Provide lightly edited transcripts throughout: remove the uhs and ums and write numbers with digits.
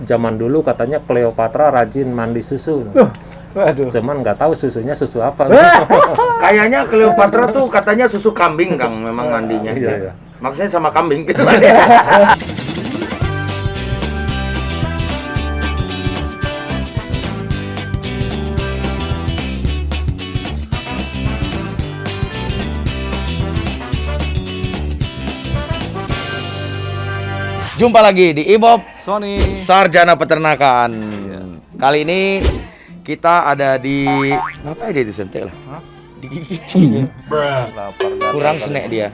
zaman dulu katanya Cleopatra rajin mandi susu. Waduh. Cuman nggak tahu susunya susu apa. Kayaknya Cleopatra tuh katanya susu kambing, Kang, memang mandinya. Iya. Maksudnya sama kambing gitu. Jumpa lagi di Ibob Sony. Sarjana Peternakan. Kali ini kita ada di apa ya, dia itu sentek lah. Digigit. Lapar. Kurang snack dia.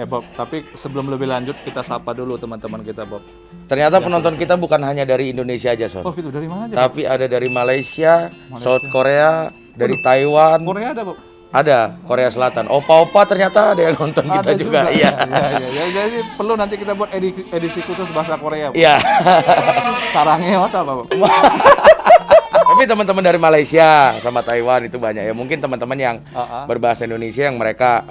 Bob, tapi sebelum lebih lanjut kita sapa dulu teman-teman kita, Bob. Ternyata penonton kita bukan hanya dari Indonesia aja, Son. Oh gitu, dari mana aja? Tapi ada dari Malaysia, South Korea, dari Taiwan. Korea ada, Bob? Ada, Korea Selatan. Opa-opa ternyata ada yang nonton kita juga. Iya. Ya, jadi perlu nanti kita buat edisi khusus bahasa Korea, Bob. Iya. Sarangnya apa, Bob? Tapi teman-teman dari Malaysia sama Taiwan itu banyak ya. Mungkin teman-teman yang berbahasa Indonesia yang mereka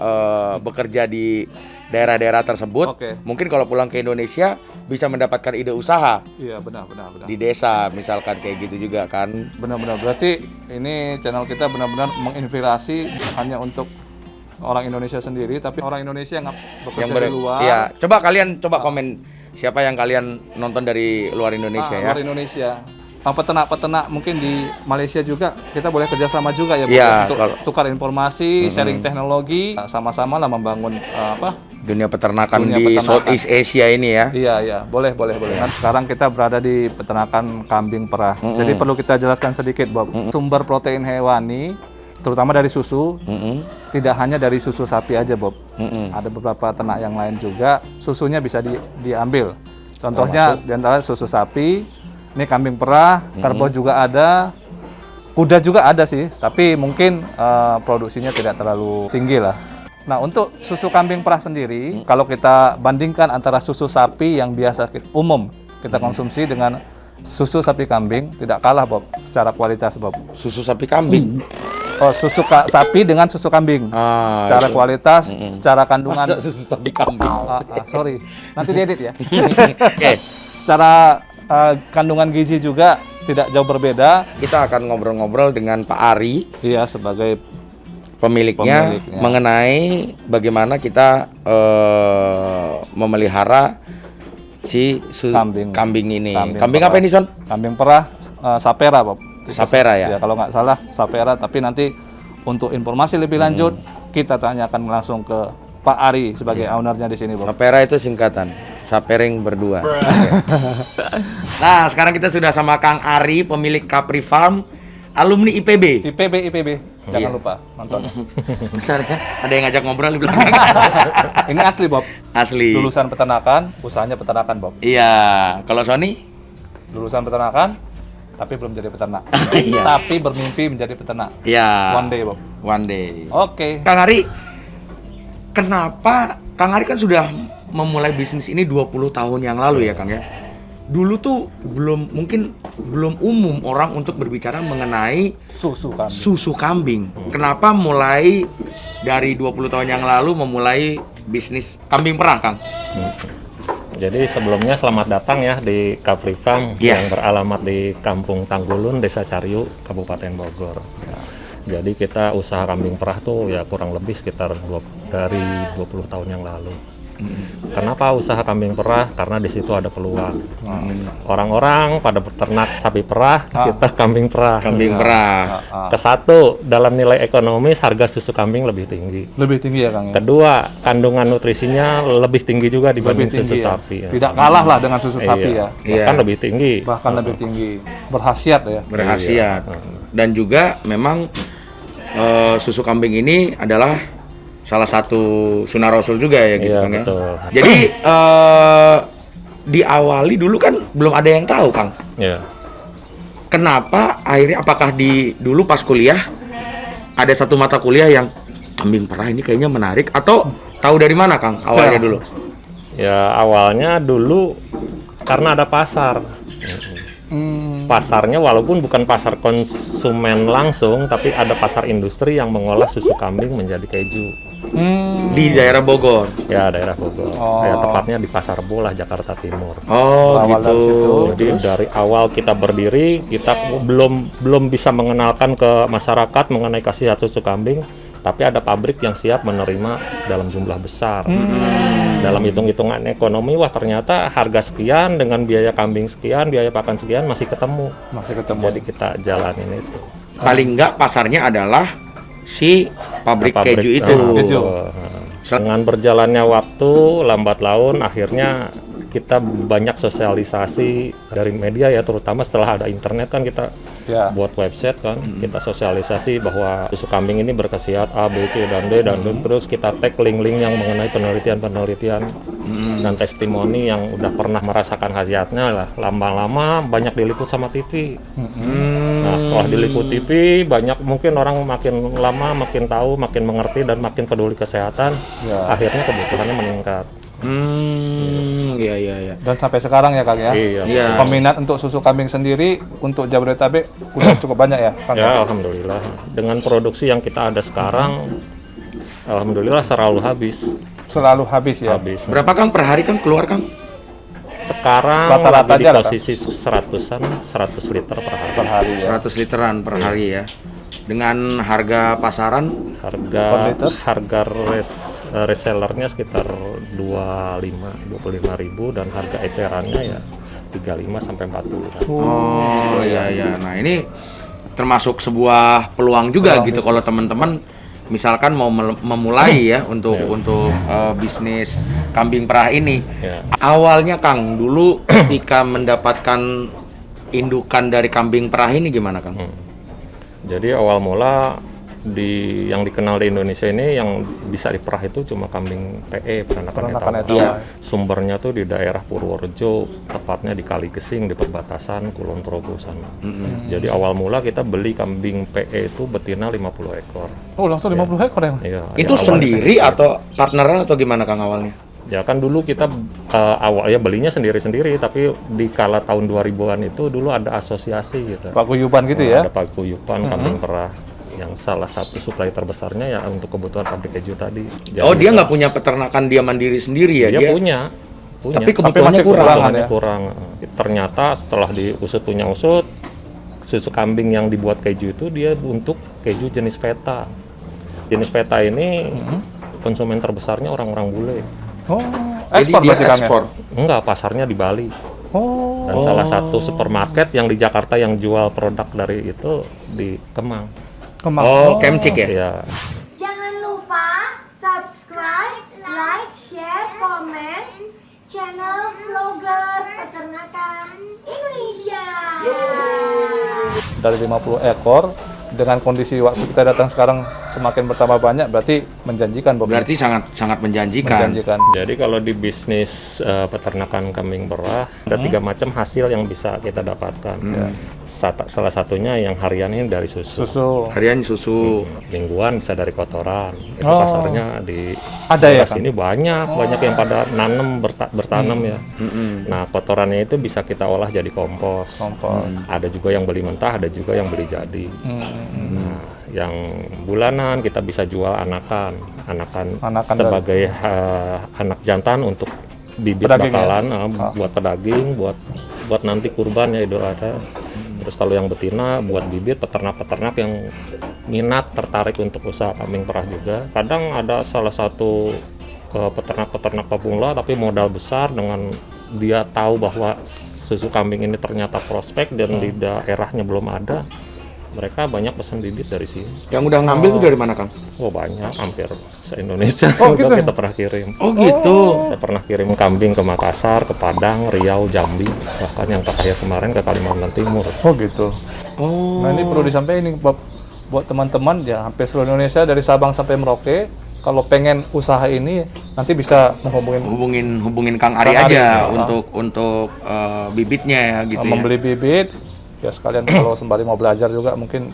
bekerja di daerah-daerah tersebut. Oke. Mungkin kalau pulang ke Indonesia bisa mendapatkan ide usaha. Iya, benar. Di desa misalkan kayak gitu juga kan. Benar. Berarti ini channel kita benar-benar menginspirasi hanya untuk orang Indonesia sendiri, tapi orang Indonesia yang bekerja di luar. Iya, kalian komen siapa yang kalian nonton dari luar Indonesia ya. Luar Indonesia. Peternak-peternak mungkin di Malaysia juga kita boleh kerjasama juga ya, Iya, untuk tukar informasi, sharing teknologi, sama-sama lah membangun dunia peternakan di Southeast Asia ini ya. Iya, boleh. Kan sekarang kita berada di peternakan kambing perah. Jadi perlu kita jelaskan sedikit, Bob. Sumber protein hewani, terutama dari susu, tidak hanya dari susu sapi aja, Bob. Ada beberapa ternak yang lain juga, susunya bisa diambil. Contohnya di antara susu sapi. Ini kambing perah, kerbau juga ada, kuda juga ada sih, tapi mungkin produksinya tidak terlalu tinggi lah. Nah, untuk susu kambing perah sendiri, kalau kita bandingkan antara susu sapi yang biasa umum kita konsumsi dengan susu sapi kambing, tidak kalah, Bob, secara kualitas, Bob. Susu sapi kambing? Oh, susu sapi dengan susu kambing. Secara kualitas, secara kandungan. Susu sapi kambing. Sorry, nanti diedit ya. Oke. Secara kandungan gizi juga tidak jauh berbeda. Kita akan ngobrol-ngobrol dengan Pak Ari. Iya, sebagai pemiliknya mengenai bagaimana kita memelihara si kambing ini. Kambing apa ini, Son? Kambing perah Sapera, Bob. Sapera ya? Ya, kalau nggak salah Sapera, tapi nanti untuk informasi lebih lanjut kita tanyakan langsung ke Pak Ari sebagai ownernya di sini, Bob. Sapera itu singkatan Sapering berdua. Nah, sekarang kita sudah sama Kang Ari, pemilik Capri Farm, alumni IPB. IPB. Jangan lupa nonton. Besar ya? Ada yang ngajak ngobrol di belakang. Ini asli, Bob. Asli. Lulusan peternakan, usahanya peternakan, Bob. Iya. Kalau Sony? Lulusan peternakan, tapi belum jadi peternak. Iya. Tapi bermimpi menjadi peternak. Iya. One day, Bob. One day. Oke. Kang Ari, kenapa Kang Ari kan sudah memulai bisnis ini 20 tahun yang lalu ya, Kang ya? Dulu tuh belum umum orang untuk berbicara mengenai susu kambing. Kenapa mulai dari 20 tahun yang lalu memulai bisnis kambing perah, Kang? Jadi sebelumnya selamat datang ya di Capri Farm yang beralamat di Kampung Tanggulun, Desa Cariu, Kabupaten Bogor. Jadi kita usaha kambing perah tuh ya kurang lebih sekitar dari 20 tahun yang lalu. Kenapa usaha kambing perah? Karena di situ ada peluang. Orang-orang pada peternak sapi perah, kita kambing perah. Kambing perah. Kesatu, dalam nilai ekonomis harga susu kambing lebih tinggi. Lebih tinggi ya, Kang ya? Kedua, kandungan nutrisinya lebih tinggi juga dibanding susu ya? sapi. Tidak kalah lah dengan susu sapi ya? Bahkan lebih tinggi. Bahkan lebih tinggi. Berkhasiat ya? Berkhasiat. Dan juga memang susu kambing ini adalah salah satu sunnah Rasul juga ya gitu, Kang ya. Jadi diawali dulu kan belum ada yang tahu, Kang. Iya. Kenapa akhirnya, apakah dulu pas kuliah ada satu mata kuliah yang kambing perah ini kayaknya menarik, atau tahu dari mana, Kang, awalnya dulu? Ya awalnya dulu karena ada pasar. pasarnya walaupun bukan pasar konsumen langsung, tapi ada pasar industri yang mengolah susu kambing menjadi keju. Di daerah Bogor. Ya, daerah Bogor. Ya, tepatnya di Pasar Bolah, Jakarta Timur. Oh, Awal gitu. dari situ. Jadi dari awal kita berdiri, kita belum bisa mengenalkan ke masyarakat mengenai khasiat susu kambing, tapi ada pabrik yang siap menerima dalam jumlah besar. Dalam hitung-hitungan ekonomi, wah ternyata harga sekian dengan biaya kambing sekian, biaya pakan sekian masih ketemu. Jadi kita jalanin itu. Paling enggak pasarnya adalah si pabrik keju itu. Dengan berjalannya waktu, lambat laun, akhirnya kita banyak sosialisasi dari media ya, terutama setelah ada internet kan kita buat website kan, kita sosialisasi bahwa susu kambing ini berkhasiat A, B, C, dan D, terus kita tag link-link yang mengenai penelitian-penelitian dan testimoni yang udah pernah merasakan khasiatnya lah. Lama-lama banyak diliput sama TV. Nah, setelah diliput TV, banyak mungkin orang makin lama makin tahu, makin mengerti dan makin peduli kesehatan. Akhirnya kebutuhannya meningkat. Iya. Dan sampai sekarang ya Kang ya. Iya. Peminat untuk susu kambing sendiri untuk Jabodetabek udah cukup banyak ya Kang. Ya, alhamdulillah. Dengan produksi yang kita ada sekarang, alhamdulillah selalu habis. Selalu habis ya. Habis. Berapa Kang per hari Kang keluar Kang? Sekarang Rata-rata lagi di aja, posisi 100 liter per hari. Per hari ya. 100 literan per hari ya. Dengan harga pasaran Harga resellernya sekitar 25.000 dan harga ecerannya ya 35 sampai 40. Oh iya. Nah, ini termasuk sebuah peluang juga gitu kalau teman-teman misalkan mau memulai ya untuk bisnis kambing perah ini. Awalnya Kang, dulu ketika mendapatkan indukan dari kambing perah ini gimana Kang? Jadi awal mula yang dikenal di Indonesia ini yang bisa diperah itu cuma kambing PE, peranakan etal. Sumbernya tuh di daerah Purworejo, tepatnya di Kali Gesing di perbatasan Kulon Progo sana. Jadi awal mula kita beli kambing PE itu betina 50 ekor. Oh, langsung 50 ekor ya? Iya, Itu sendiri atau partneran atau gimana Kang awalnya? Ya kan dulu kita awalnya belinya sendiri-sendiri, tapi di kala tahun 2000-an itu dulu ada asosiasi gitu. Paguyuban gitu ya? Ada paguyuban kambing perah yang salah satu suplai terbesarnya ya untuk kebutuhan pabrik keju tadi. Jadi Dia nggak punya peternakan dia mandiri sendiri ya? Dia punya. Tapi kebutuhannya kurang. Ternyata setelah diusut punya usut, susu kambing yang dibuat keju itu dia untuk keju jenis feta. Jenis feta ini konsumen terbesarnya orang-orang bule. Oh, ekspor berarti Kang ya? Enggak, pasarnya di Bali. Dan salah satu supermarket yang di Jakarta yang jual produk dari itu di Kemang. Kemcik ya? Iya. Jangan lupa subscribe, like, share, komen channel vlogger peternakan Indonesia. Dari 50 ekor dengan kondisi waktu kita datang sekarang semakin bertambah banyak, berarti menjanjikan Bob. Berarti sangat menjanjikan. Jadi kalau di bisnis peternakan kambing perah ada 3 macam hasil yang bisa kita dapatkan. Salah satunya yang harian ini dari susu. Harian susu. Mingguan bisa dari kotoran. Itu pasarnya di ada ya, sini banyak yang pada bertanam ya. Nah, kotorannya itu bisa kita olah jadi kompos. Ada juga yang beli mentah, ada juga yang beli jadi. Nah, yang bulanan kita bisa jual anakan sebagai anak jantan untuk bibit bakalan buat pedaging, buat nanti kurban ya Idul Adha. Terus kalau yang betina buat bibit peternak-peternak yang minat tertarik untuk usaha kambing perah juga. Kadang ada salah satu peternak-peternak pemula tapi modal besar, dengan dia tahu bahwa susu kambing ini ternyata prospek dan di daerahnya belum ada. Mereka banyak pesan bibit dari sini. Yang udah ngambil tuh dari mana Kang? Oh banyak, hampir se-Indonesia udah kita pernah kirim. Oh gitu. Saya pernah kirim kambing ke Makassar, ke Padang, Riau, Jambi, bahkan yang terakhir kemarin ke Kalimantan Timur. Oh gitu. Nah ini perlu disampaikan ini buat teman-teman ya, hampir seluruh Indonesia dari Sabang sampai Merauke. Kalau pengen usaha ini nanti bisa hubungin Kang Ari aja untuk bibitnya ya gitu ya. Membeli bibit. Ya sekalian kalau sembari mau belajar juga mungkin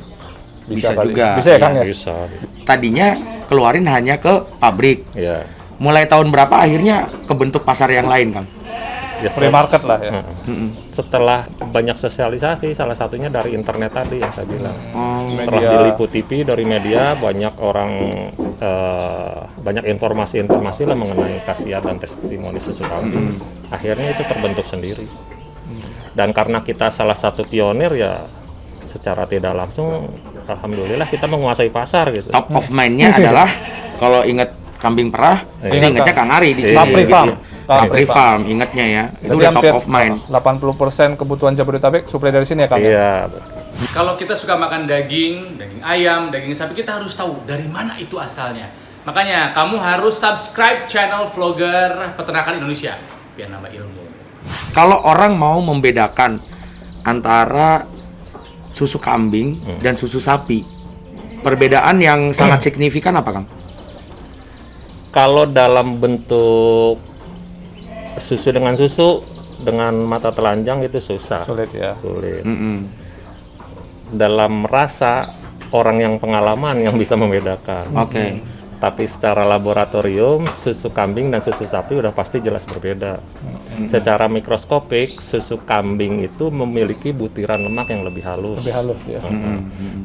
bisa juga. Bisa ya Kang ya? Bisa. Tadinya keluarin hanya ke pabrik. Iya. Mulai tahun berapa akhirnya kebentuk pasar yang lain Kang? Ya, Pre-market lah ya. Setelah banyak sosialisasi, salah satunya dari internet tadi yang saya bilang. Setelah Media. diliput TV dari media, banyak orang banyak informasi-informasi lah mengenai khasiat dan testimoni susu kambing. Akhirnya itu terbentuk sendiri. Dan karena kita salah satu pionir ya, secara tidak langsung, alhamdulillah kita menguasai pasar gitu. Top of mind-nya adalah kalau inget kambing perah, pasti ingetnya Kang Ari di sini. Capri gitu Farm. ya. Capri Farm, ingetnya ya. Itu Jadi udah top hampir of mind. 80% kebutuhan Jabodetabek suplai dari sini ya Kang? Iya. Kalau kita suka makan daging ayam, daging sapi, kita harus tahu dari mana itu asalnya. Makanya kamu harus subscribe channel Vlogger Peternakan Indonesia biar nambah ilmu. Kalau orang mau membedakan antara susu kambing dan susu sapi, perbedaan yang sangat signifikan apa, Kang? Kalau dalam bentuk susu dengan mata telanjang itu susah. Sulit ya. Sulit. Dalam rasa orang yang pengalaman yang bisa membedakan. Oke. Tapi secara laboratorium susu kambing dan susu sapi udah pasti jelas berbeda. Secara mikroskopik susu kambing itu memiliki butiran lemak yang lebih halus. Lebih halus dia.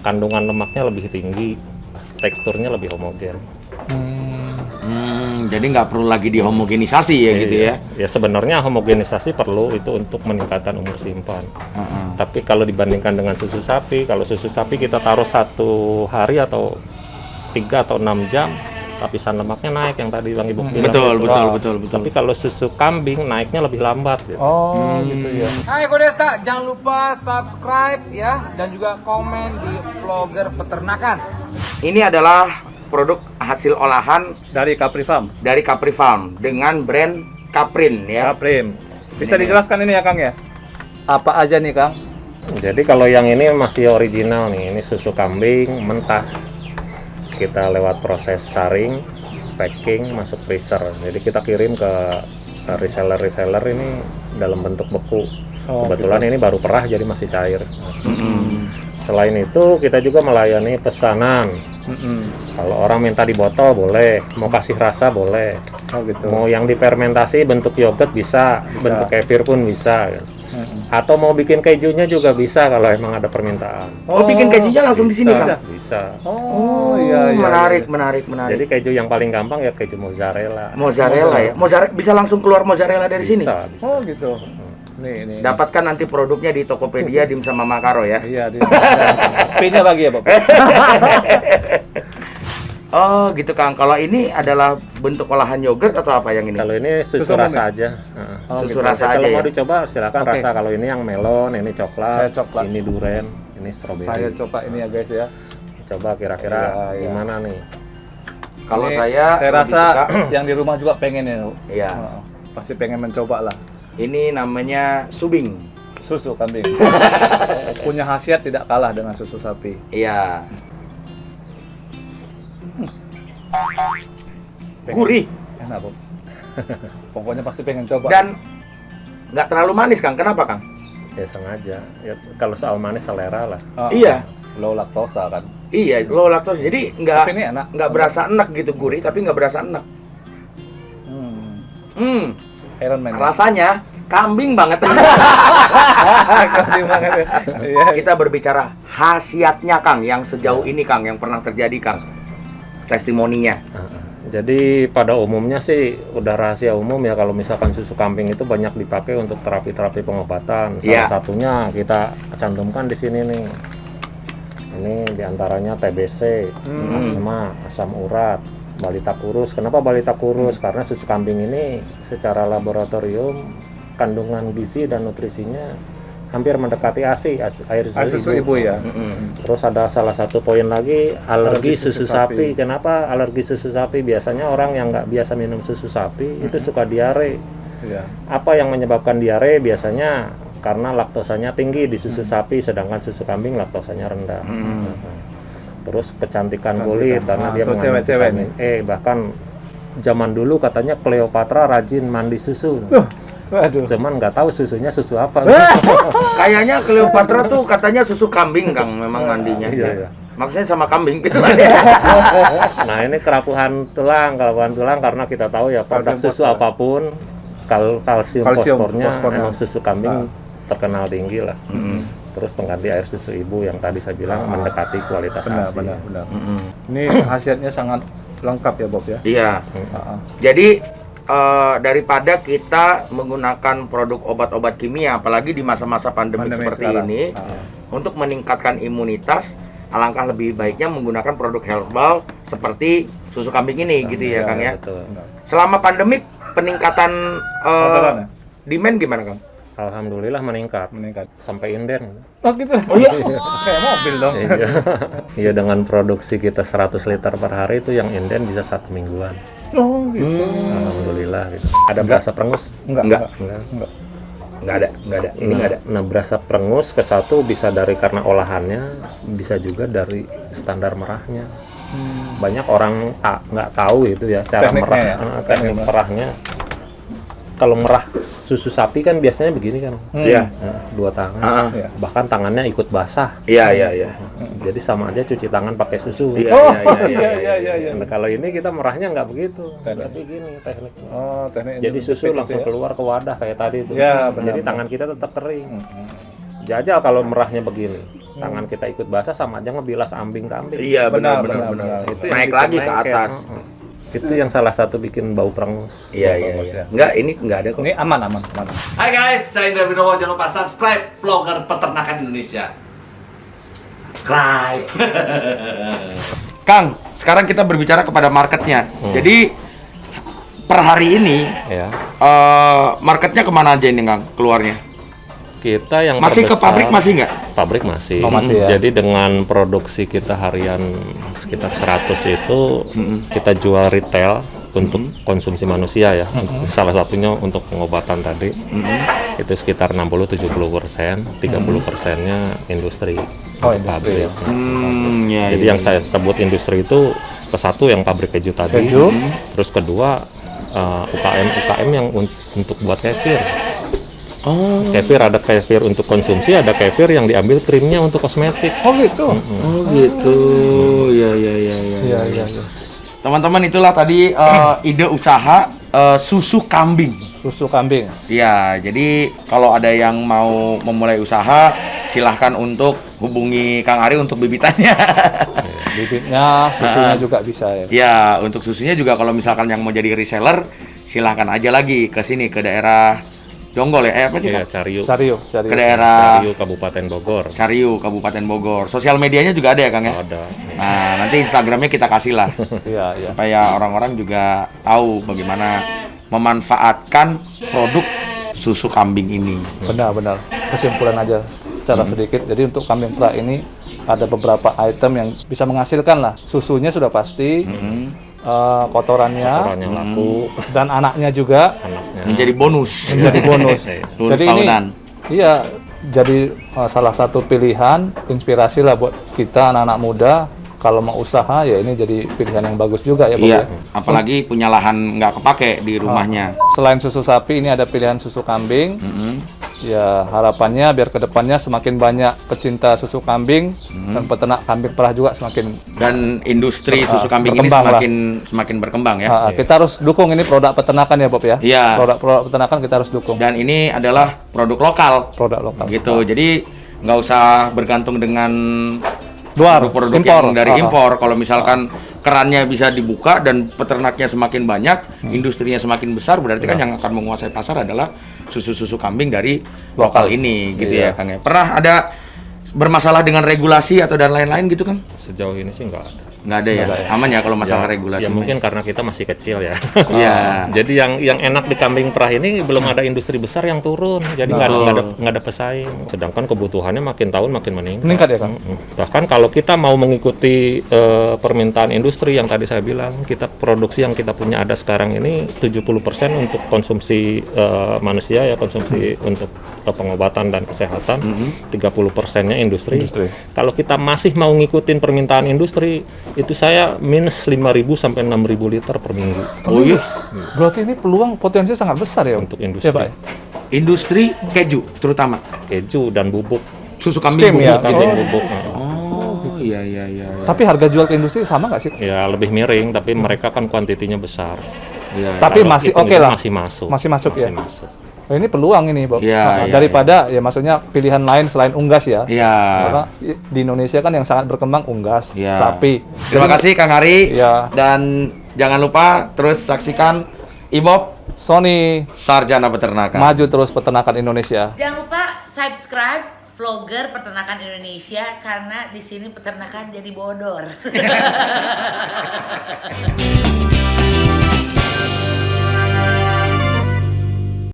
Kandungan lemaknya lebih tinggi, teksturnya lebih homogen. Jadi nggak perlu lagi dihomogenisasi ya gitu ya. Ya sebenarnya homogenisasi perlu itu untuk meningkatkan umur simpan. Tapi kalau dibandingkan dengan susu sapi, kalau susu sapi kita taruh 1 hari atau 3 atau 6 jam, lapisan lemaknya naik yang tadi Bang Ibu bilang. Betul. Tapi kalau susu kambing naiknya lebih lambat gitu. Oh, gitu ya. Hai Kodesta, jangan lupa subscribe ya dan juga komen di Vlogger Peternakan. Ini adalah produk hasil olahan Dari Capri Farm. dari Capri Farm dengan brand Caprin ya. Caprim. Bisa dijelaskan ini ya Kang ya? Apa aja nih Kang? Jadi kalau yang ini masih original nih, ini susu kambing mentah. Kita lewat proses saring, packing, masuk freezer. Jadi kita kirim ke reseller ini dalam bentuk beku. Kebetulan ini baru perah jadi masih cair. Selain itu kita juga melayani pesanan. Kalau orang minta di botol boleh, mau kasih rasa boleh. Oh gitu. Mau yang difermentasi bentuk yogurt bisa, bentuk kefir pun bisa. Atau mau bikin kejunya juga bisa kalau emang ada permintaan. Oh, bikin kejunya langsung di sini, Kang? Bisa. Oh, iya. Menarik. Jadi keju yang paling gampang ya keju mozzarella. Mozzarella ya. Mozzarella bisa langsung keluar mozzarella dari sini. Bisa. Oh gitu. Nih. Dapatkan nanti produknya di Tokopedia Dim sama Makaro ya. Iya, P-nya bagi ya, Bapak. Oh, gitu Kang. Kalau ini adalah bentuk olahan yogurt atau apa yang ini? Kalau ini susu rasa aja. Susu rasa Kalau aja mau ya. dicoba silakan rasa. Kalau ini yang melon, ini coklat, Saya coklat. ini durian, ini stroberi. Saya coba ini ya guys ya. Coba kira-kira Iya. gimana nih? Kalau Ini saya lebih rasa suka, yang di rumah juga pengen ya. Iya. Pasti pengen mencoba lah. Ini namanya subing. Susu kambing. Punya khasiat tidak kalah dengan susu sapi. Iya. Gurih Enak, Bob. Pokoknya pasti pengen coba. dan nggak terlalu manis, Kang. Kenapa, Kang? Ya sengaja. Ya, kalau soal manis selera lah. Iya. Low laktosa kan. Iya, low lactose. Jadi Tapi ini enak. nggak berasa enak gitu, gurih tapi nggak berasa enak. Iron Man. Rasanya kambing banget. Kambing banget ya. Iya. Kita berbicara khasiatnya, Kang, yang sejauh ini, Kang, yang pernah terjadi, Kang. Testimoninya. Jadi pada umumnya sih udah rahasia umum ya kalau misalkan susu kambing itu banyak dipakai untuk terapi-terapi pengobatan. Salah Iya. satunya kita cantumkan di sini nih. Ini diantaranya TBC, asma, asam urat, balita kurus. Kenapa balita kurus? Karena susu kambing ini secara laboratorium kandungan gizi dan nutrisinya hampir mendekati ASI, air susu Susu ibu ya. Terus ada salah satu poin lagi, alergi susu sapi. Kenapa alergi susu sapi? Biasanya orang yang nggak biasa minum susu sapi itu suka diare. Iya. Apa yang menyebabkan diare? Biasanya karena laktosanya tinggi di susu sapi, sedangkan susu kambing laktosanya rendah. Terus kecantikan kulit karena dia Untuk mengandung cewek-cewek vitamin E. Bahkan zaman dulu katanya Cleopatra rajin mandi susu. Waduh. Cuman nggak tahu susunya susu apa. Kayaknya Cleopatra tuh katanya susu kambing, Kang, memang mandinya. Iya. Maksudnya sama kambing gitu. Nah ini kerapuhan tulang karena kita tahu ya produk susu apapun kalsium fosfornya emang susu kambing Nah. terkenal tinggi lah. Terus pengganti air susu ibu yang tadi saya bilang mendekati kualitas ASI. Benar. Ini khasiatnya sangat lengkap ya Bob ya. Iya. Jadi daripada kita menggunakan produk obat-obat kimia, apalagi di masa-masa pandemi seperti sekarang. ini, untuk meningkatkan imunitas, alangkah lebih baiknya menggunakan produk herbal seperti susu kambing ini, gitu ya, Kang ya. Betul. Selama pandemik, peningkatan Orderan ya? demand gimana, Kang? Alhamdulillah meningkat sampai inden. Oh gitu. Oh iya. Kayak mobil dong. Iya. Iya, dengan produksi kita 100 liter per hari itu yang inden bisa 1 mingguan. Oh gitu. Alhamdulillah gitu. Ada berasa perengus? Enggak. Enggak. Nggak ada. Ini nggak ada. Nah, berasa perengus ke satu bisa dari karena olahannya, bisa juga dari standar merahnya. Banyak orang nggak tahu itu ya cara Tekniknya merah, ya? teknik merahnya. Kalau merah susu sapi kan biasanya begini kan, Iya. Nah, 2 tangan, Iya. bahkan tangannya ikut basah. Iya. Jadi sama aja cuci tangan pakai susu. Iya. Nah, kalau ini kita merahnya nggak begitu, tapi gini tekniknya. Oh, teknik Jadi susu langsung ya? keluar ke wadah kayak tadi itu. Ya, benar, Jadi tangan kita tetap kering. Jajal kalau merahnya begini, tangan kita ikut basah sama aja ngebilas ambing kambing. Iya, benar. Itu yang Naik bikin lagi ke lengket. atas. Itu yang salah satu bikin bau perengus. Iya. Enggak, ini nggak ada kok. Ini aman. Hai guys, saya Indra Binowo. Jangan lupa subscribe vlogger peternakan Indonesia. Subscribe. Kang, sekarang kita berbicara kepada marketnya. Jadi per hari ini Ya. marketnya kemana aja ini, Kang? Keluarnya? Kita yang Masih ke terbesar- pabrik masih nggak? Pabrik masih. Oh, masih ya. Jadi dengan produksi kita harian sekitar 100 itu kita jual retail untuk konsumsi manusia ya. Salah satunya untuk pengobatan tadi. Itu sekitar 60-70%, 30%-nya industri. Oh, untuk industri, pabrik. Iya. Jadi yang saya sebut industri itu ke satu yang pabrik keju tadi, Keju. terus kedua UKM yang untuk buat kefir. Oh. Kefir ada kefir untuk konsumsi, ada kefir yang diambil krimnya untuk kosmetik. Oh gitu. Oh gitu. Iya. Iya. Teman-teman, itulah tadi ide usaha susu kambing. Susu kambing. Iya, jadi kalau ada yang mau memulai usaha, silahkan untuk hubungi Kang Ari untuk bibitannya. Bibitnya, susunya juga bisa ya. Ya, untuk susunya juga kalau misalkan yang mau jadi reseller, silahkan aja lagi ke sini, ke daerah Jonggol ya, apa sih? Iya, Cariu. Cariu. Ke daerah Cariu Kabupaten Bogor. Cariu, Kabupaten Bogor. Sosial medianya juga ada ya, Kang ya? Ada. Nah, nanti Instagramnya kita kasih lah, Iya. supaya orang-orang juga tahu bagaimana memanfaatkan produk susu kambing ini. Benar. Kesimpulan aja secara sedikit. Jadi untuk kambing perah ini ada beberapa item yang bisa menghasilkan lah. Susunya sudah pasti, kotorannya, Kotorannya laku, dan anaknya juga anaknya. Menjadi bonus. menjadi bonus. Bonus Jadi ini, tahunan. iya, jadi salah satu pilihan, inspirasi lah buat kita anak-anak muda. Kalau mau usaha ya ini jadi pilihan yang bagus juga ya, Bob, Iya, ya. apalagi punya lahan nggak kepake di rumahnya. Selain susu sapi ini ada pilihan susu kambing. Ya harapannya biar kedepannya semakin banyak pecinta susu kambing dan peternak kambing perah juga semakin. Dan industri susu kambing ini berkembang lah. semakin berkembang ya. Kita harus dukung ini produk peternakan ya, Bob ya. Iya. Produk peternakan kita harus dukung. Dan ini adalah produk lokal. Produk lokal. Gitu. Jadi nggak usah bergantung dengan Luar, produk-produk impor. yang dari impor. Kalau misalkan kerannya bisa dibuka dan peternaknya semakin banyak, industrinya semakin besar, berarti kan yang akan menguasai pasar adalah susu-susu kambing dari lokal ini, gitu ya, Kang ya. Pernah ada bermasalah dengan regulasi atau dan lain-lain gitu, Kang? Sejauh ini sih nggak ada. Nggak ada ya? Aman ya kalau masalah regulasi? Ya mungkin karena kita masih kecil ya. Iya. Jadi yang enak di kambing perah ini belum ada industri besar yang turun. Jadi nggak ada pesaing. Sedangkan kebutuhannya makin tahun makin meningkat. Meningkat ya, Kang? Bahkan kalau kita mau mengikuti permintaan industri yang tadi saya bilang, kita produksi yang kita punya ada sekarang ini 70% untuk konsumsi manusia ya, konsumsi untuk pengobatan dan kesehatan, 30%-nya industri. Kalau kita masih mau ngikutin permintaan industri, itu saya minus 5.000 sampai 6.000 liter per minggu. Oh iya. Berarti ini peluang potensi sangat besar ya Untuk industri. Ya, Pak. Industri keju terutama. Keju dan bubuk. Susu kambing Skim ya? bubuk gitu ya. Bubuk. Oh, iya. Tapi harga jual ke industri sama nggak sih? Ya lebih miring, tapi mereka kan kuantitinya besar. Iya. Tapi Kalau masih hitung oke itu lah. Masih masuk. Masih masuk ya? Masuk. Oh, ini peluang ini, Bob. Iya, iya, daripada ya maksudnya pilihan lain selain unggas ya. Iya. Karena di Indonesia kan yang sangat berkembang unggas, Iya. sapi. Terima Jadi, kasih Kang Hari. Iya. Dan jangan lupa terus saksikan IMOP Sony Sarjana Peternakan. maju terus peternakan Indonesia. Jangan lupa subscribe vlogger peternakan Indonesia karena di sini peternakan jadi bodor.